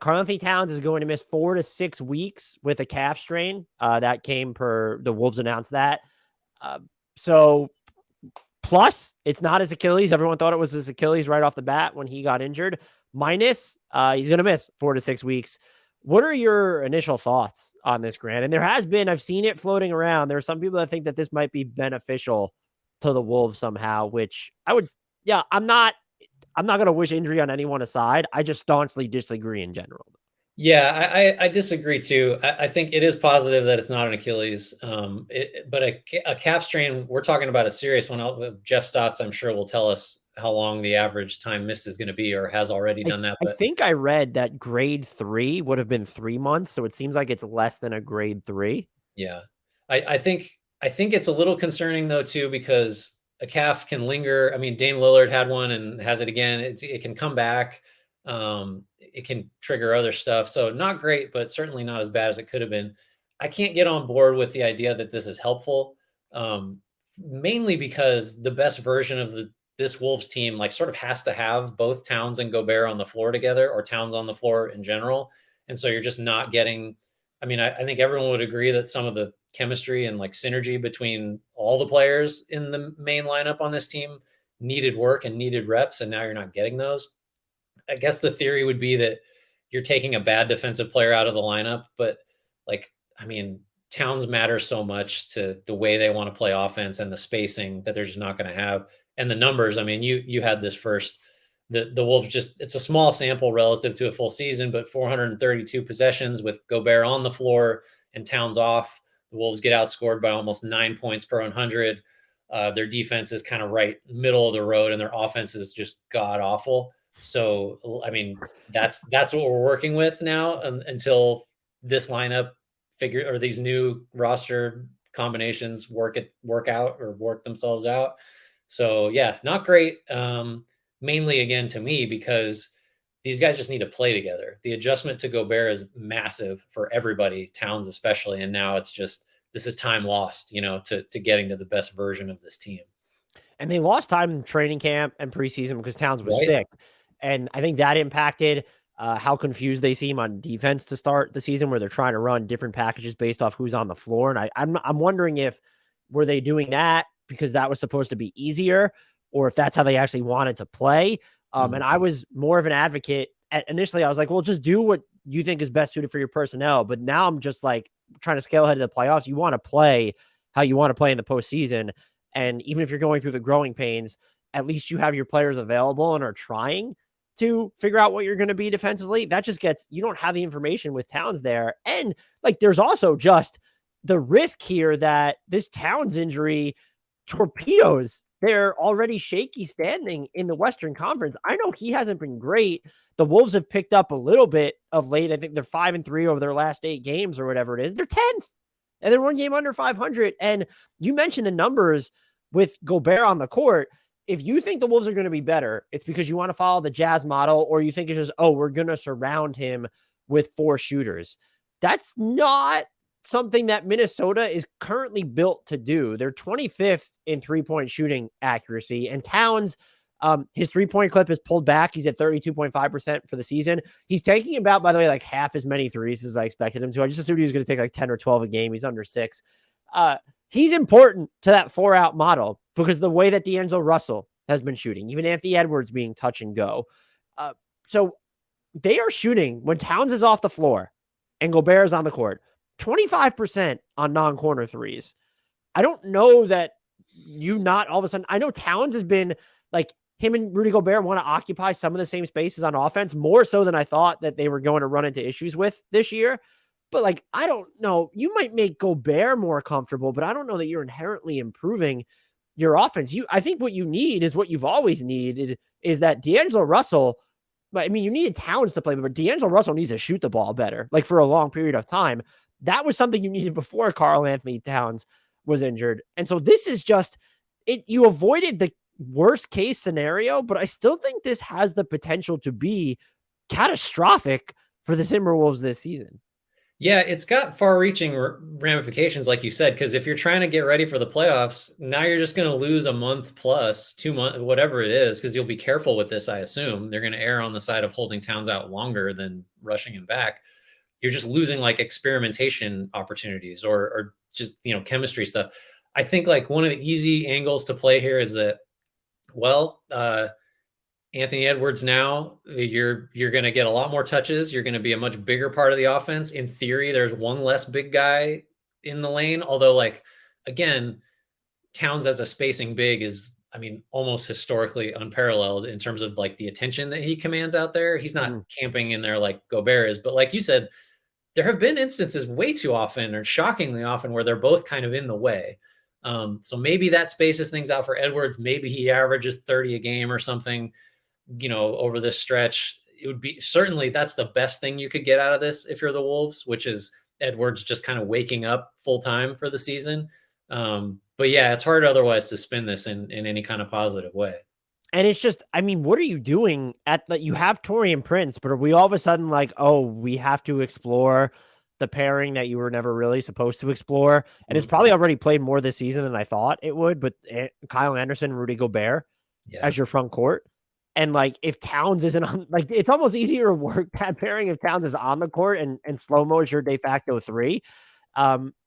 Karl-Anthony Towns is going to miss 4 to 6 weeks with a calf strain. That came per the Wolves announced that. Uh, so plus, it's not his Achilles. Everyone thought it was his Achilles right off the bat when he got injured. Minus, he's going to miss 4 to 6 weeks. What are your initial thoughts on this, Grant? And there has been, I've seen it floating around. There are some people that think that this might be beneficial to the Wolves somehow, which I would, yeah, I'm not going to wish injury on anyone aside. I just staunchly disagree in general. Yeah, I disagree too. I think it is positive that it's not an Achilles, but a calf strain. We're talking about a serious one. Jeff Stotts, I'm sure, will tell us how long the average time missed is going to be, or has already done that. I But think I read that grade 3 would have been 3 months, so it seems like it's less than a grade 3. yeah, I think it's a little concerning though too, because a calf can linger. I mean, Dame Lillard had one and has it again. It can come back. It can trigger other stuff. So not great, but certainly not as bad as it could have been. I can't get on board with the idea that this is helpful, mainly because the best version of this Wolves team like sort of has to have both Towns and Gobert on the floor together, or Towns on the floor in general. And so you're just not getting. I mean, I think everyone would agree that some of the chemistry and like synergy between all the players in the main lineup on this team needed work and needed reps, and now you're not getting those. I guess the theory would be that you're taking a bad defensive player out of the lineup, but like, I mean, Towns matters so much to the way they want to play offense and the spacing that they're just not going to have. And the numbers, I mean, you had this first. The Wolves just, it's a small sample relative to a full season, but 432 possessions with Gobert on the floor and Towns off. The Wolves get outscored by almost 9 points per 100. Their defense is kind of right middle of the road, and their offense is just god awful. So, I mean, that's what we're working with now, until this lineup figure, or these new roster combinations work out or work themselves out. So yeah, not great. Mainly again to me, because these guys just need to play together. The adjustment to Gobert is massive for everybody, Towns especially, and now it's just, this is time lost, to getting to the best version of this team. And they lost time in training camp and preseason because Towns was Right? sick. And I think that impacted how confused they seem on defense to start the season, where they're trying to run different packages based off who's on the floor. And I'm wondering if were they doing that because that was supposed to be easier, or if that's how they actually wanted to play. And I was more of an advocate. Initially, I was like, well, just do what you think is best suited for your personnel. But now I'm just like trying to scale ahead of the playoffs. You want to play how you want to play in the postseason. And even if you're going through the growing pains, at least you have your players available and are trying to figure out what you're going to be defensively. That just gets, you don't have the information with Towns there. And like, there's also just the risk here that this Towns injury torpedoes their already shaky standing in the Western Conference. I know he hasn't been great. The Wolves have picked up a little bit of late. I think they're 5-3 over their last 8 games or whatever it is. They're 10th and they're 1 game under 500. And you mentioned the numbers with Gobert on the court. If you think the Wolves are going to be better, it's because you want to follow the Jazz model, or you think it's just, oh, we're going to surround him with 4 shooters. That's not something that Minnesota is currently built to do. They're 25th in 3-point shooting accuracy, and Towns, his 3-point clip is pulled back. He's at 32.5% for the season. He's taking about, by the way, like half as many threes as I expected him to. I just assumed he was going to take like 10 or 12 a game. He's under 6. He's important to that 4-out model because the way that D'Angelo Russell has been shooting, even Anthony Edwards being touch and go. So they are shooting when Towns is off the floor and Gobert is on the court, 25% on non-corner threes. I don't know that you not all of a sudden, I know Towns has been like, him and Rudy Gobert want to occupy some of the same spaces on offense, more so than I thought that they were going to run into issues with this year. But like, I don't know, you might make Gobert more comfortable, but I don't know that you're inherently improving your offense. I think what you need is what you've always needed, is that D'Angelo Russell, but I mean, you needed Towns to play, but D'Angelo Russell needs to shoot the ball better, like for a long period of time. That was something you needed before Karl-Anthony Towns was injured. And so this is just it. You avoided the worst case scenario, but I still think this has the potential to be catastrophic for the Timberwolves this season. Yeah, it's got far-reaching ramifications, like you said, because if you're trying to get ready for the playoffs, now you're just going to lose a month plus 2 months, whatever it is, because you'll be careful with this. I assume they're going to err on the side of holding Towns out longer than rushing him back. You're just losing like experimentation opportunities or just chemistry stuff. I think like one of the easy angles to play here is that, well, Anthony Edwards now, you're going to get a lot more touches. You're going to be a much bigger part of the offense. In theory, there's one less big guy in the lane. Although, like, again, Towns as a spacing big is, I mean, almost historically unparalleled in terms of like the attention that he commands out there. He's not Mhm. camping in there like Gobert is, but like you said, there have been instances way too often or shockingly often where they're both kind of in the way. So maybe that spaces things out for Edwards. Maybe he averages 30 a game or something, over this stretch. It would be certainly that's the best thing you could get out of this if you're the Wolves, which is Edwards just kind of waking up full time for the season. But yeah, it's hard otherwise to spin this in any kind of positive way. And it's just, I mean, what are you doing at that? You have Torian Prince, but are we all of a sudden like, oh, we have to explore the pairing that you were never really supposed to explore? And it's Mhm. probably already played more this season than I thought it would. But Kyle Anderson, Rudy Gobert Yeah. as your front court. And like, if Towns isn't on, like, it's almost easier to work that pairing if Towns is on the court and slow mo is your de facto three.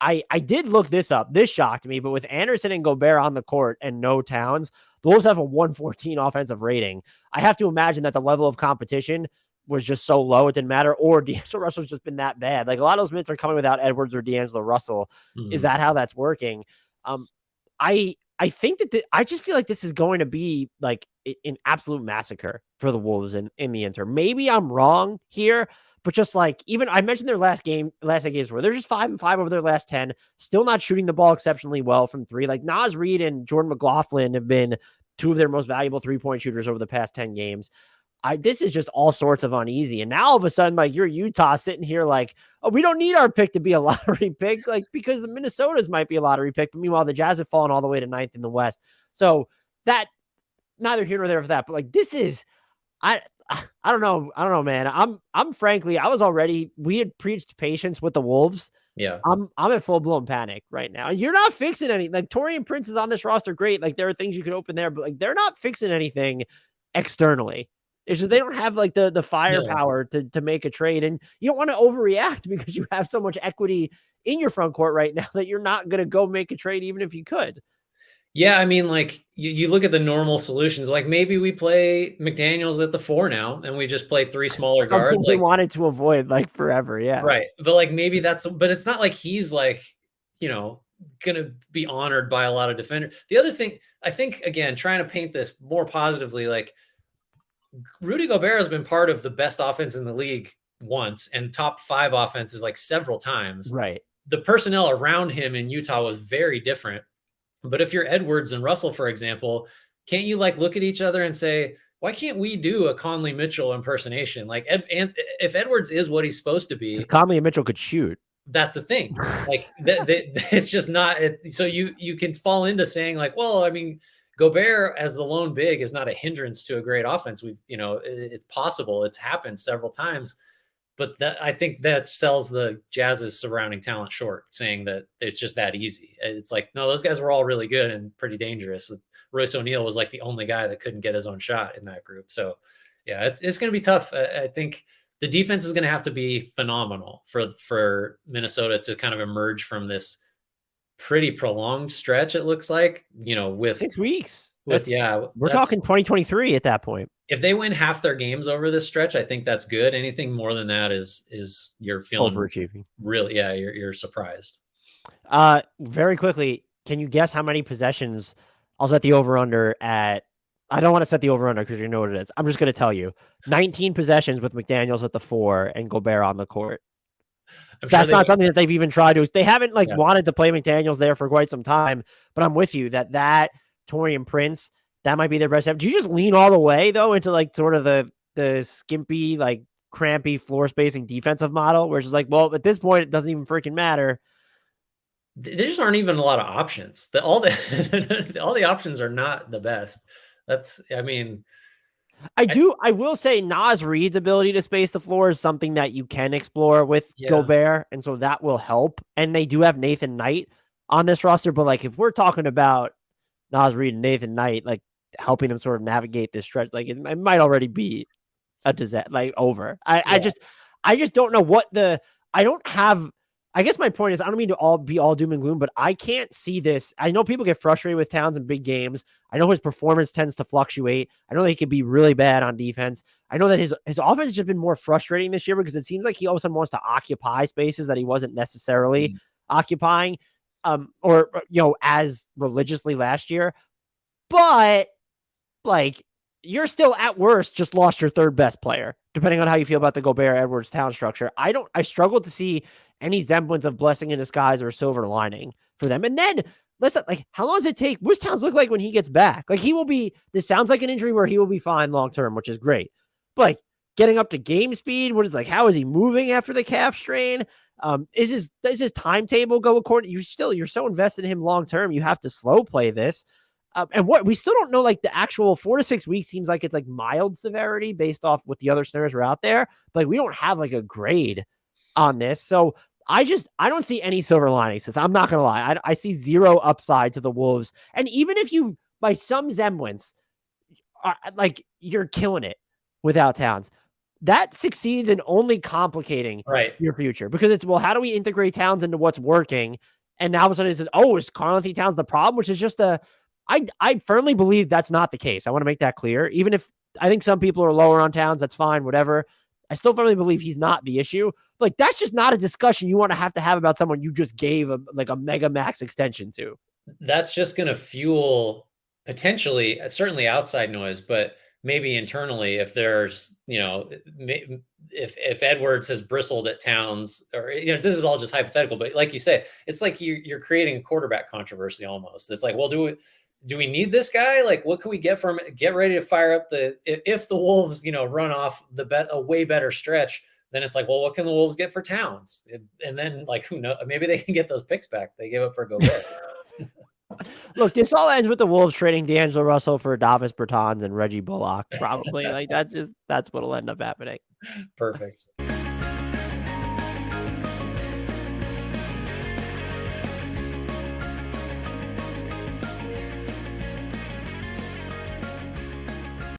I did look this up. This shocked me, but with Anderson and Gobert on the court and no Towns, the Wolves have a 114 offensive rating. I have to imagine that the level of competition was just so low it didn't matter, or D'Angelo Russell's just been that bad. Like a lot of those minutes are coming without Edwards or D'Angelo Russell. Is Mhm. that how that's working? Um, I think that I just feel like this is going to be like an absolute massacre for the Wolves in the Inter. Maybe I'm wrong here, but just like even I mentioned their last eight games where they're just 5-5 over their last 10, still not shooting the ball exceptionally well from three. Like Nas Reed and Jordan McLaughlin have been two of their most valuable 3-point shooters over the past 10 games. This is just all sorts of uneasy. And now all of a sudden, like you're Utah sitting here like, oh, we don't need our pick to be a lottery pick, like because the Minnesotas might be a lottery pick. But meanwhile, the Jazz have fallen all the way to ninth in the West. So that neither here nor there for that. But like this is I I don't know. I don't know, man. I'm frankly, I was already we had preached patience with the Wolves. Yeah. I'm at full blown panic right now. You're not fixing any like Torian Prince is on this roster. Great. Like there are things you could open there, but like they're not fixing anything externally. It's just they don't have like the No. firepower to make a trade. And you don't want to overreact because you have so much equity in your front court right now that you're not gonna go make a trade even if you could. Yeah, I mean, like you look at the normal solutions, like maybe we play McDaniels at the four now and we just play three smaller Something guards. they Like, wanted to avoid like forever. Yeah. right. But like maybe but it's not like he's like, you know, gonna be honored by a lot of defenders. The other thing, I think again, trying to paint this more positively, like Rudy Gobert has been part of the best offense in the league once and top five offenses like several times. Right. The personnel around him in Utah was very different. But if you're Edwards and Russell, for example, can't you like look at each other and say, why can't we do a Conley Mitchell impersonation? Like, if Edwards is what he's supposed to Because be, Conley and Mitchell could shoot. that's the thing. Like, it's just not. So you can fall into saying like, well, I mean, Gobert as the lone big is not a hindrance to a great offense. It's possible. It's happened several times. But that I think that sells the Jazz's surrounding talent short, saying that it's just that easy. It's like, no, those guys were all really good and pretty dangerous. Royce O'Neal was like the only guy that couldn't get his own shot in that group. So, yeah, it's going to be tough. I think the defense is going to have to be phenomenal for Minnesota to kind of emerge from this pretty prolonged stretch. It looks like, with 6 weeks. with yeah, We're that's talking 2023 at that point. if they win half their games over this stretch, I think that's good. Anything more than that is you're feeling Overachieving. really, yeah, you're surprised. Very quickly, can you guess how many possessions I'll set the over under at? I don't want to set the over under because you know what it is. I'm just going to tell you 19 possessions with McDaniels at the four and Gobert on the court. I'm sure That's they not went, something that they've even tried to. They haven't like yeah. wanted to play McDaniels there for quite some time. But I'm with you that Torian Prince that might be their best. Do you just lean all the way though into like sort of the skimpy like crampy floor spacing defensive model, where it's just like, well, at this point it doesn't even freaking matter. There just aren't even a lot of options. All the all the options are not the best. That's I mean, I will say Nas Reed's ability to space the floor is something that you can explore with Yeah. Gobert, and so that will help. And they do have Nathan Knight on this roster, but like if we're talking about Nas Reed and Nathan Knight, like helping him sort of navigate this stretch, like it might already be a disaster, like over. Yeah. I just don't know what the I don't have. I guess my point is I don't mean to be all doom and gloom, but I can't see this. I know people get frustrated with Towns in big games. I know his performance tends to fluctuate. I know that he can be really bad on defense. I know that his offense has just been more frustrating this year because it seems like he all of a sudden wants to occupy spaces that he wasn't necessarily Mm. occupying, or as religiously last year. But like you're still at worst just lost your third best player, depending on how you feel about the Gobert Edwards town structure. I struggle to see any semblance of blessing in disguise or silver lining for them. And then listen, like how long does it take? What's Towns look like when he gets back? Like he will be, this sounds like an injury where he will be fine long term, which is great. But like getting up to game speed, what is like, how is he moving after the calf strain? Does his timetable go according? You're so invested in him long term, you have to slow play this. And what we still don't know, like the actual 4 to 6 weeks seems like it's like mild severity based off what the other scenarios are out there. But like, we don't have like a grade on this. So I don't see any silver linings. I'm not going to lie. I see zero upside to the Wolves. And even if you, by some semblance, like you're killing it without Towns, that succeeds in only complicating Right. your future because it's, well, how do we integrate Towns into what's working? And now all of a sudden it says, oh, is Karl-Anthony Towns the problem? Which is just I firmly believe that's not the case. I want to make that clear. Even if I think some people are lower on Towns, that's fine, whatever. I still firmly believe he's not the issue. Like that's just not a discussion you want to have about someone you just gave a mega max extension to. That's just going to fuel potentially, certainly outside noise, but maybe internally if there's, if Edwards has bristled at Towns, or this is all just hypothetical, but like you say, it's like you're creating a quarterback controversy almost. It's like, well, do we need this guy? Like, what can we get from it? Get ready to fire up if the Wolves, run off a way better stretch, then it's like, well, what can the Wolves get for Towns? And then like, who knows? Maybe they can get those picks back they gave up for Gobert. Look, this all ends with the Wolves trading D'Angelo Russell for Davis Bertans and Reggie Bullock. Probably like that's what'll end up happening. Perfect.